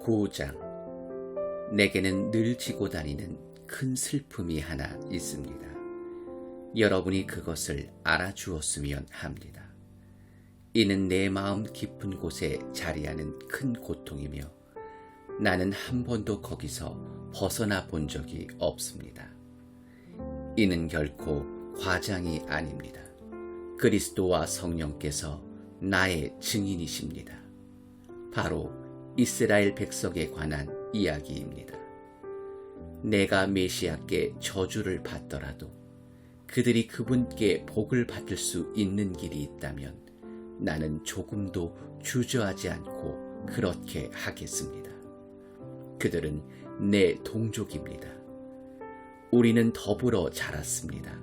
9장. 내게는 늘 지고 다니는 큰 슬픔이 하나 있습니다. 여러분이 그것을 알아주었으면 합니다. 이는 내 마음 깊은 곳에 자리하는 큰 고통이며 나는 한 번도 거기서 벗어나 본 적이 없습니다. 이는 결코 과장이 아닙니다. 그리스도와 성령께서 나의 증인이십니다. 바로 이스라엘 백성에 관한 이야기입니다. 내가 메시아께 저주를 받더라도 그들이 그분께 복을 받을 수 있는 길이 있다면 나는 조금도 주저하지 않고 그렇게 하겠습니다. 그들은 내 동족입니다. 우리는 더불어 자랐습니다.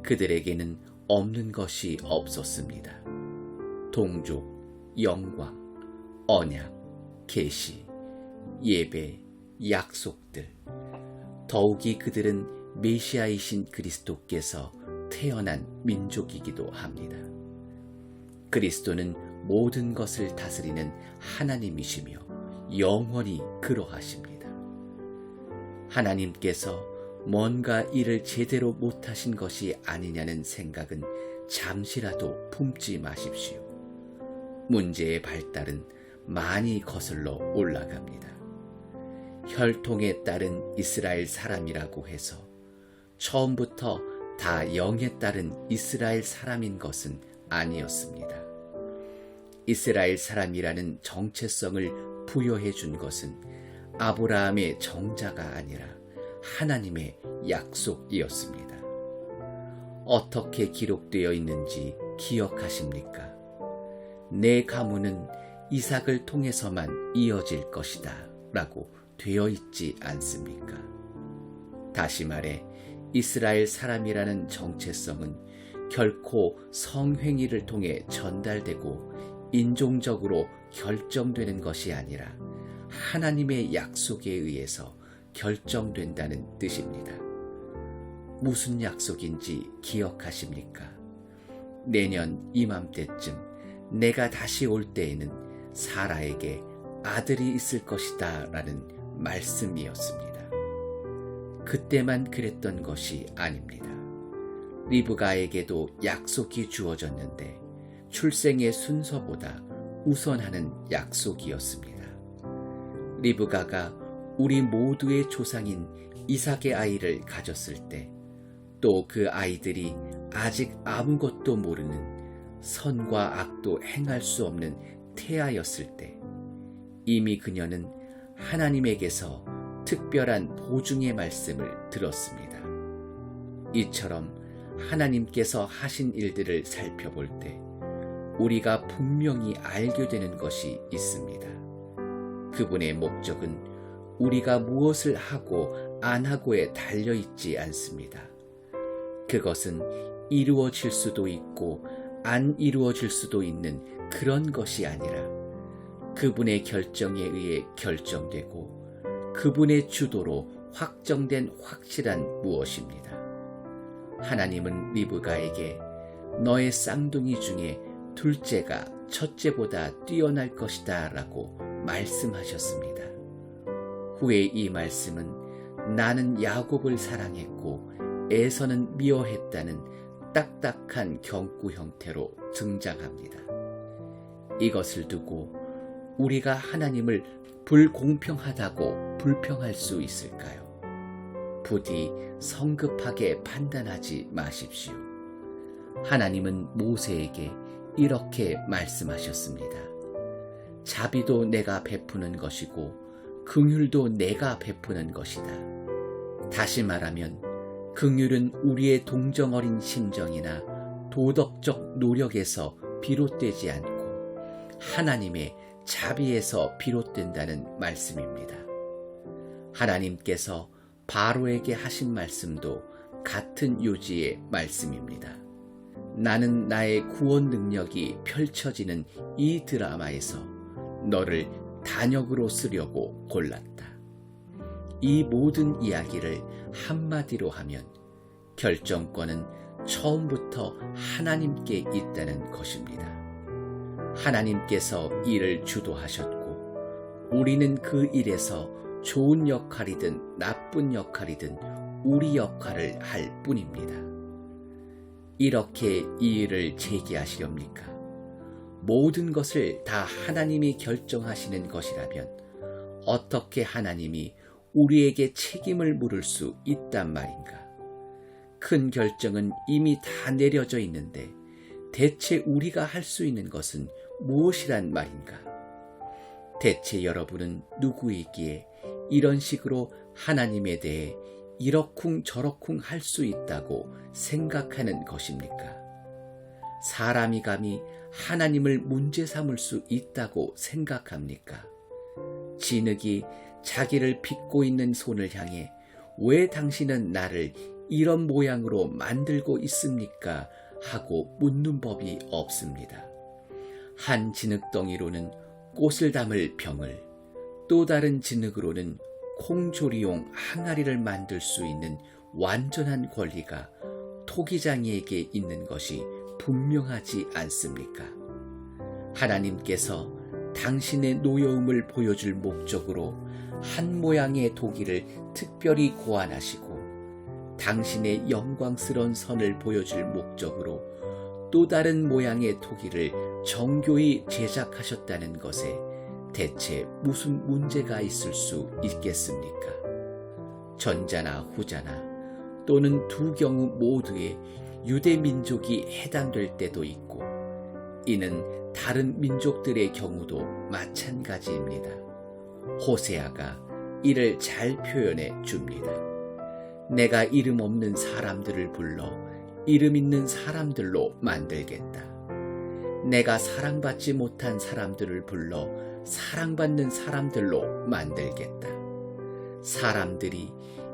그들에게는 없는 것이 없었습니다. 동족, 영광, 언약, 계시, 예배, 약속들. 더욱이 그들은 메시아이신 그리스도께서 태어난 민족이기도 합니다. 그리스도는 모든 것을 다스리는 하나님이시며 영원히 그러하십니다. 하나님께서 뭔가 일을 제대로 못하신 것이 아니냐는 생각은 잠시라도 품지 마십시오. 문제의 발달은 많이 거슬러 올라갑니다. 혈통에 따른 이스라엘 사람이라고 해서 처음부터 다 영에 따른 이스라엘 사람인 것은 아니었습니다. 이스라엘 사람이라는 정체성을 부여해 준 것은 아브라함의 정자가 아니라 하나님의 약속이었습니다. 어떻게 기록되어 있는지 기억하십니까? 내 가문은 이삭을 통해서만 이어질 것이다 라고 되어 있지 않습니까? 다시 말해 이스라엘 사람이라는 정체성은 결코 성행위를 통해 전달되고 인종적으로 결정되는 것이 아니라 하나님의 약속에 의해서 결정된다는 뜻입니다. 무슨 약속인지 기억하십니까? 내년 이맘때쯤 내가 다시 올 때에는 사라에게 아들이 있을 것이다 라는 말씀이었습니다. 그때만 그랬던 것이 아닙니다. 리브가에게도 약속이 주어졌는데 출생의 순서보다 우선하는 약속이었습니다. 리브가가 우리 모두의 조상인 이삭의 아이를 가졌을 때, 또 그 아이들이 아직 아무것도 모르는 선과 악도 행할 수 없는 태아였을 때, 이미 그녀는 하나님에게서 특별한 보증의 말씀을 들었습니다. 이처럼 하나님께서 하신 일들을 살펴볼 때 우리가 분명히 알게 되는 것이 있습니다. 그분의 목적은 우리가 무엇을 하고 안 하고에 달려있지 않습니다. 그것은 이루어질 수도 있고 안 이루어질 수도 있는 그런 것이 아니라 그분의 결정에 의해 결정되고 그분의 주도로 확정된 확실한 무엇입니다. 하나님은 리브가에게 너의 쌍둥이 중에 둘째가 첫째보다 뛰어날 것이다 라고 말씀하셨습니다. 후에 이 말씀은 나는 야곱을 사랑했고 에서는 미워했다는 딱딱한 경구 형태로 등장합니다. 이것을 두고 우리가 하나님을 불공평하다고 불평할 수 있을까요? 부디 성급하게 판단하지 마십시오. 하나님은 모세에게 이렇게 말씀하셨습니다. 자비도 내가 베푸는 것이고 긍휼도 내가 베푸는 것이다. 다시 말하면 긍휼은 우리의 동정어린 심정이나 도덕적 노력에서 비롯되지 않고 하나님의 자비에서 비롯된다는 말씀입니다. 하나님께서 바로에게 하신 말씀도 같은 요지의 말씀입니다. 나는 나의 구원 능력이 펼쳐지는 이 드라마에서 너를 단역으로 쓰려고 골랐다. 이 모든 이야기를 한마디로 하면 결정권은 처음부터 하나님께 있다는 것입니다. 하나님께서 이를 주도하셨고 우리는 그 일에서 좋은 역할이든 나쁜 역할이든 우리 역할을 할 뿐입니다. 이렇게 이 일을 제기하시렵니까? 모든 것을 다 하나님이 결정하시는 것이라면 어떻게 하나님이 우리에게 책임을 물을 수 있단 말인가? 큰 결정은 이미 다 내려져 있는데 대체 우리가 할 수 있는 것은 무엇이란 말인가? 대체 여러분은 누구이기에 이런 식으로 하나님에 대해 이러쿵 저러쿵 할 수 있다고 생각하는 것입니까? 사람이 감히 하나님을 문제 삼을 수 있다고 생각합니까? 진흙이 자기를 빚고 있는 손을 향해 왜 당신은 나를 이런 모양으로 만들고 있습니까? 하고 묻는 법이 없습니다. 한 진흙덩이로는 꽃을 담을 병을, 또 다른 진흙으로는 콩조리용 항아리를 만들 수 있는 완전한 권리가 토기장이에게 있는 것이 분명하지 않습니까? 하나님께서 당신의 노여움을 보여줄 목적으로 한 모양의 도기를 특별히 고안하시고 당신의 영광스러운 선을 보여줄 목적으로 또 다른 모양의 토기를 정교히 제작하셨다는 것에 대체 무슨 문제가 있을 수 있겠습니까? 전자나 후자나 또는 두 경우 모두에 유대 민족이 해당될 때도 있고 이는 다른 민족들의 경우도 마찬가지입니다. 호세아가 이를 잘 표현해 줍니다. 내가 이름 없는 사람들을 불러 이름 있는 사람들로 만들겠다. 내가 사랑받지 못한 사람들을 불러 사랑받는 사람들로 만들겠다. 사람들이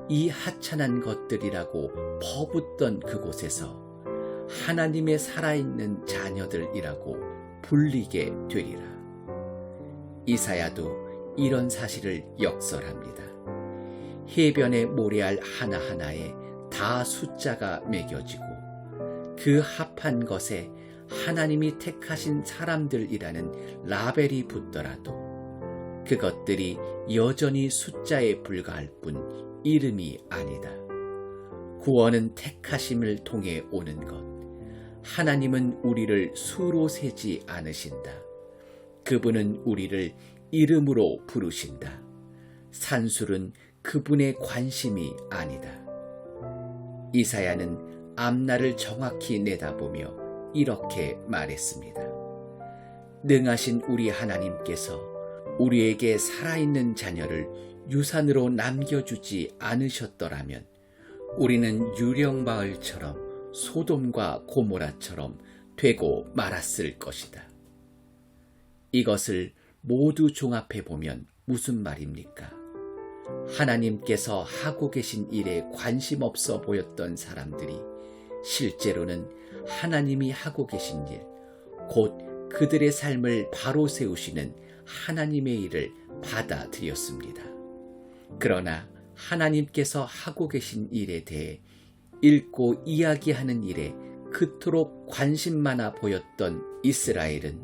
이 하찮은 것들이라고 퍼붓던 그곳에서 하나님의 살아있는 자녀들이라고 불리게 되리라. 이사야도 이런 사실을 역설합니다. 해변의 모래알 하나하나에 다 숫자가 매겨지고 그 합한 것에 하나님이 택하신 사람들이라는 라벨이 붙더라도 그것들이 여전히 숫자에 불과할 뿐 이름이 아니다. 구원은 택하심을 통해 오는 것. 하나님은 우리를 수로 세지 않으신다. 그분은 우리를 이름으로 부르신다. 산술은 그분의 관심이 아니다. 이사야는 앞날을 정확히 내다보며 이렇게 말했습니다. 능하신 우리 하나님께서 우리에게 살아있는 자녀를 유산으로 남겨주지 않으셨더라면 우리는 유령마을처럼 소돔과 고모라처럼 되고 말았을 것이다. 이것을 모두 종합해보면 무슨 말입니까? 하나님께서 하고 계신 일에 관심 없어 보였던 사람들이 실제로는 하나님이 하고 계신 일, 곧 그들의 삶을 바로 세우시는 하나님의 일을 받아들였습니다. 그러나 하나님께서 하고 계신 일에 대해 읽고 이야기하는 일에 그토록 관심 많아 보였던 이스라엘은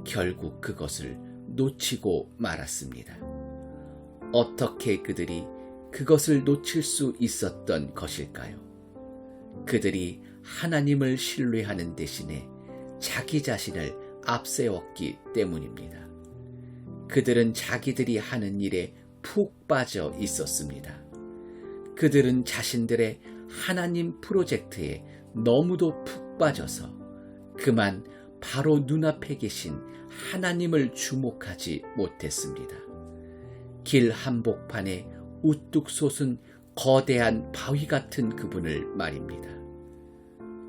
결국 그것을 놓치고 말았습니다. 어떻게 그들이 그것을 놓칠 수 있었던 것일까요? 그들이 하나님을 신뢰하는 대신에 자기 자신을 앞세웠기 때문입니다. 그들은 자기들이 하는 일에 푹 빠져 있었습니다. 그들은 자신들의 하나님 프로젝트에 너무도 푹 빠져서 그만 바로 눈앞에 계신 하나님을 주목하지 못했습니다. 길 한복판에 우뚝 솟은 거대한 바위 같은 그분을 말입니다.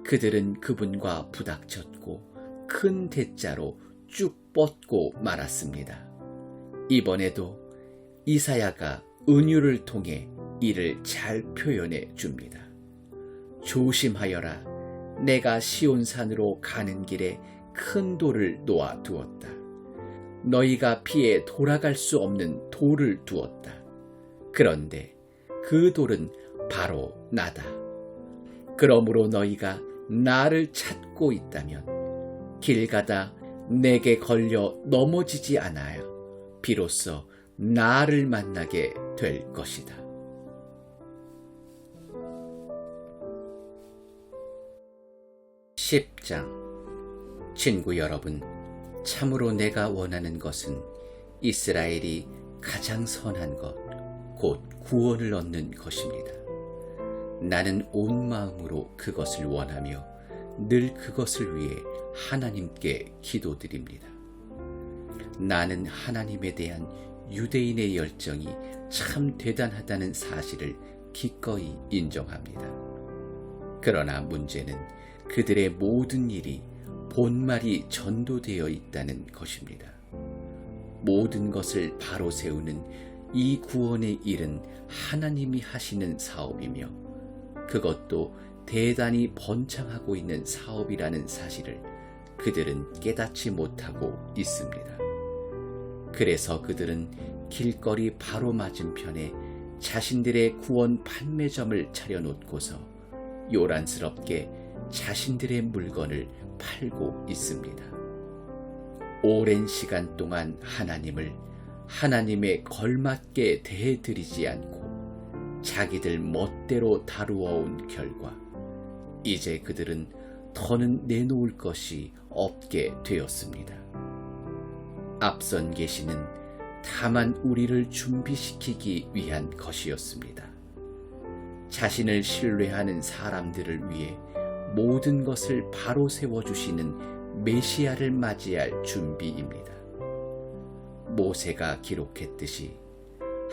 그들은 그분과 부닥쳤고 큰 대자로 쭉 뻗고 말았습니다. 이번에도 이사야가 은유를 통해 이를 잘 표현해 줍니다. 조심하여라. 내가 시온산으로 가는 길에 큰 돌을 놓아 두었다. 너희가 피해 돌아갈 수 없는 돌을 두었다. 그런데 그 돌은 바로 나다. 그러므로 너희가 나를 찾고 있다면 길 가다 내게 걸려 넘어지지 않아요. 비로소 나를 만나게 될 것이다. 10장. 친구 여러분, 참으로 내가 원하는 것은 이스라엘이 가장 선한 것, 곧 구원을 얻는 것입니다. 나는 온 마음으로 그것을 원하며 늘 그것을 위해 하나님께 기도드립니다. 나는 하나님에 대한 유대인의 열정이 참 대단하다는 사실을 기꺼이 인정합니다. 그러나 문제는 그들의 모든 일이 본말이 전도되어 있다는 것입니다. 모든 것을 바로 세우는 이 구원의 일은 하나님이 하시는 사업이며 그것도 대단히 번창하고 있는 사업이라는 사실을 그들은 깨닫지 못하고 있습니다. 그래서 그들은 길거리 바로 맞은편에 자신들의 구원 판매점을 차려놓고서 요란스럽게 자신들의 물건을 팔고 있습니다. 오랜 시간 동안 하나님을 하나님에 걸맞게 대해드리지 않고 자기들 멋대로 다루어온 결과 이제 그들은 더는 내놓을 것이 없게 되었습니다. 앞선 계시는 다만 우리를 준비시키기 위한 것이었습니다. 자신을 신뢰하는 사람들을 위해 모든 것을 바로 세워주시는 메시아를 맞이할 준비입니다. 모세가 기록했듯이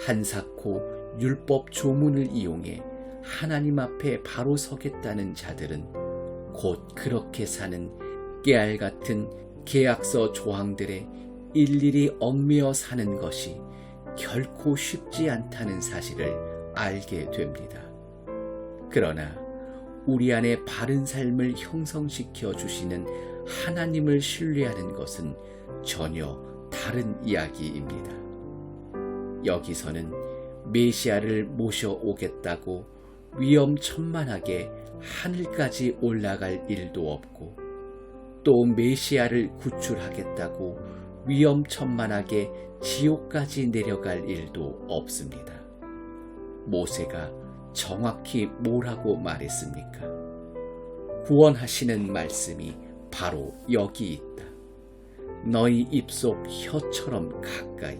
한사코 율법 조문을 이용해 하나님 앞에 바로 서겠다는 자들은 곧 그렇게 사는 깨알 같은 계약서 조항들에 일일이 얽매여 사는 것이 결코 쉽지 않다는 사실을 알게 됩니다. 그러나 우리 안에 바른 삶을 형성시켜 주시는 하나님을 신뢰하는 것은 전혀 다른 이야기입니다. 여기서는 메시아를 모셔오겠다고 위험천만하게 하늘까지 올라갈 일도 없고 또 메시아를 구출하겠다고 위험천만하게 지옥까지 내려갈 일도 없습니다. 모세가 정확히 뭐라고 말했습니까? 구원하시는 말씀이 바로 여기 있다. 너희 입속 혀처럼 가까이,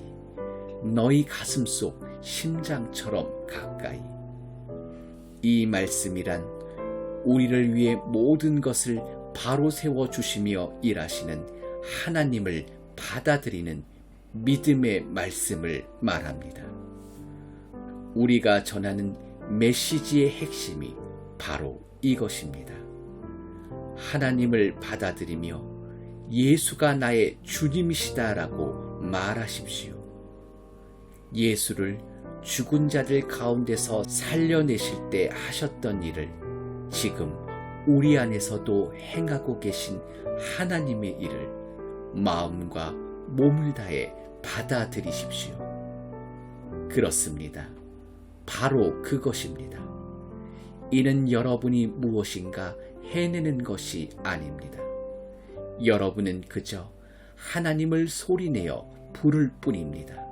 너희 가슴속 심장처럼 가까이. 이 말씀이란 우리를 위해 모든 것을 바로 세워주시며 일하시는 하나님을 받아들이는 믿음의 말씀을 말합니다. 우리가 전하는 메시지의 핵심이 바로 이것입니다. 하나님을 받아들이며 예수가 나의 주님이시다라고 말하십시오. 예수를 죽은 자들 가운데서 살려내실 때 하셨던 일을 지금 우리 안에서도 행하고 계신 하나님의 일을 마음과 몸을 다해 받아들이십시오. 그렇습니다. 바로 그것입니다. 이는 여러분이 무엇인가 해내는 것이 아닙니다. 여러분은 그저 하나님을 소리내어 부를 뿐입니다.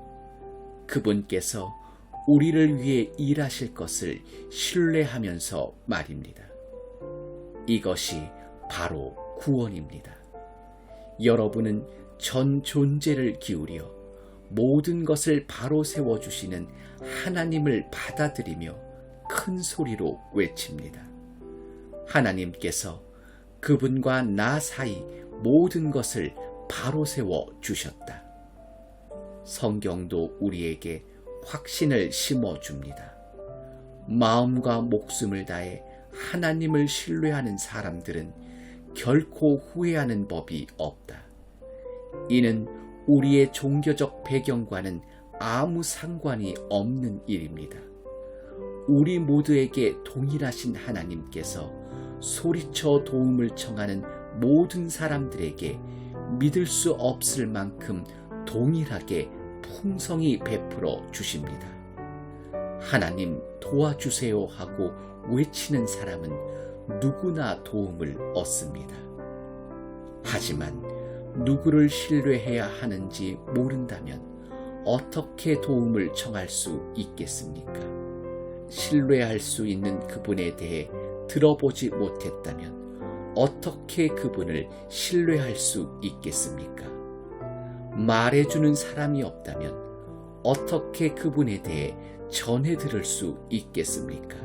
그분께서 우리를 위해 일하실 것을 신뢰하면서 말입니다. 이것이 바로 구원입니다. 여러분은 전 존재를 기울여 모든 것을 바로 세워주시는 하나님을 받아들이며 큰 소리로 외칩니다. 하나님께서 그분과 나 사이 모든 것을 바로 세워 주셨다. 성경도 우리에게 확신을 심어줍니다. 마음과 목숨을 다해 하나님을 신뢰하는 사람들은 결코 후회하는 법이 없다. 이는 우리의 종교적 배경과는 아무 상관이 없는 일입니다. 우리 모두에게 동일하신 하나님께서 소리쳐 도움을 청하는 모든 사람들에게 믿을 수 없을 만큼 동일하게 풍성히 베풀어 주십니다. 하나님 도와주세요 하고 외치는 사람은 누구나 도움을 얻습니다. 하지만 누구를 신뢰해야 하는지 모른다면 어떻게 도움을 청할 수 있겠습니까? 신뢰할 수 있는 그분에 대해 들어보지 못했다면 어떻게 그분을 신뢰할 수 있겠습니까? 말해주는 사람이 없다면 어떻게 그분에 대해 전해 들을 수 있겠습니까?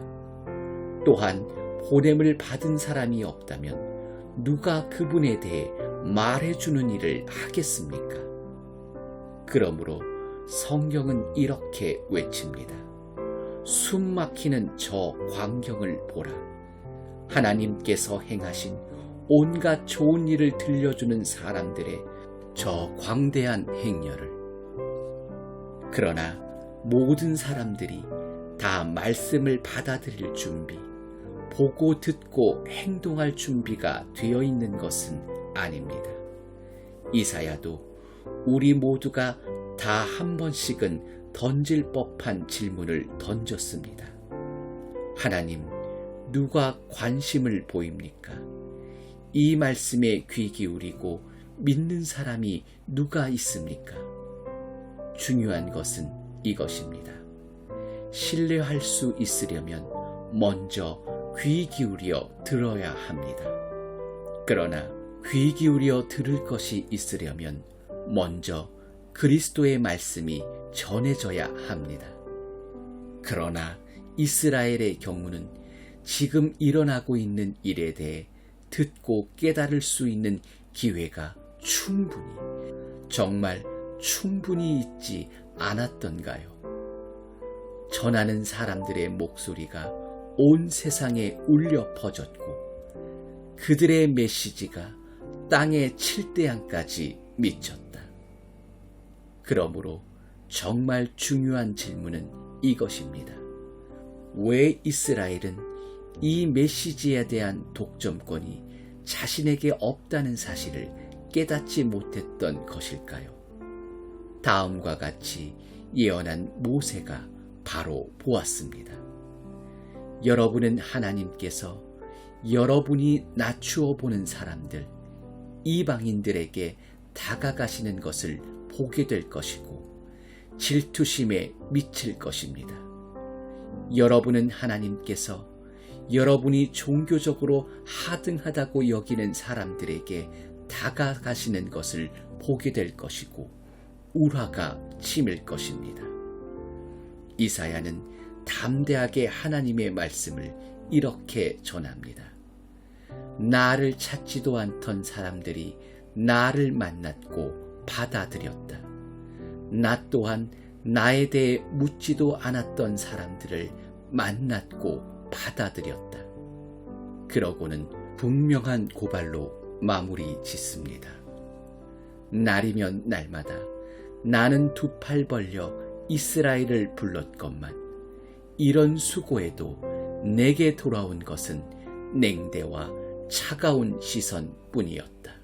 또한 보냄을 받은 사람이 없다면 누가 그분에 대해 말해주는 일을 하겠습니까? 그러므로 성경은 이렇게 외칩니다. 숨 막히는 저 광경을 보라. 하나님께서 행하신 온갖 좋은 일을 들려주는 사람들의 저 광대한 행렬을. 그러나 모든 사람들이 다 말씀을 받아들일 준비, 보고 듣고 행동할 준비가 되어 있는 것은 아닙니다. 이사야도 우리 모두가 다 한 번씩은 던질 법한 질문을 던졌습니다. 하나님, 누가 관심을 보입니까? 이 말씀에 귀 기울이고 믿는 사람이 누가 있습니까? 중요한 것은 이것입니다. 신뢰할 수 있으려면 먼저 귀 기울여 들어야 합니다. 그러나 귀 기울여 들을 것이 있으려면 먼저 그리스도의 말씀이 전해져야 합니다. 그러나 이스라엘의 경우는 지금 일어나고 있는 일에 대해 듣고 깨달을 수 있는 기회가 정말 충분히 있지 않았던가요? 전하는 사람들의 목소리가 온 세상에 울려 퍼졌고 그들의 메시지가 땅의 칠대양까지 미쳤다. 그러므로 정말 중요한 질문은 이것입니다. 왜 이스라엘은 이 메시지에 대한 독점권이 자신에게 없다는 사실을 깨닫지 못했던 것일까요? 다음과 같이 예언한 모세가 바로 보았습니다. 여러분은 하나님께서 여러분이 낮추어 보는 사람들, 이방인들에게 다가가시는 것을 보게 될 것이고 질투심에 미칠 것입니다. 여러분은 하나님께서 여러분이 종교적으로 하등하다고 여기는 사람들에게 다가가시는 것을 보게 될 것이고 울화가 치밀 것입니다. 이사야는 담대하게 하나님의 말씀을 이렇게 전합니다. 나를 찾지도 않던 사람들이 나를 만났고 받아들였다. 나 또한 나에 대해 묻지도 않았던 사람들을 만났고 받아들였다. 그러고는 분명한 고발로 마무리 짓습니다. 날이면 날마다 나는 두 팔 벌려 이스라엘을 불렀건만 이런 수고에도 내게 돌아온 것은 냉대와 차가운 시선뿐이었다.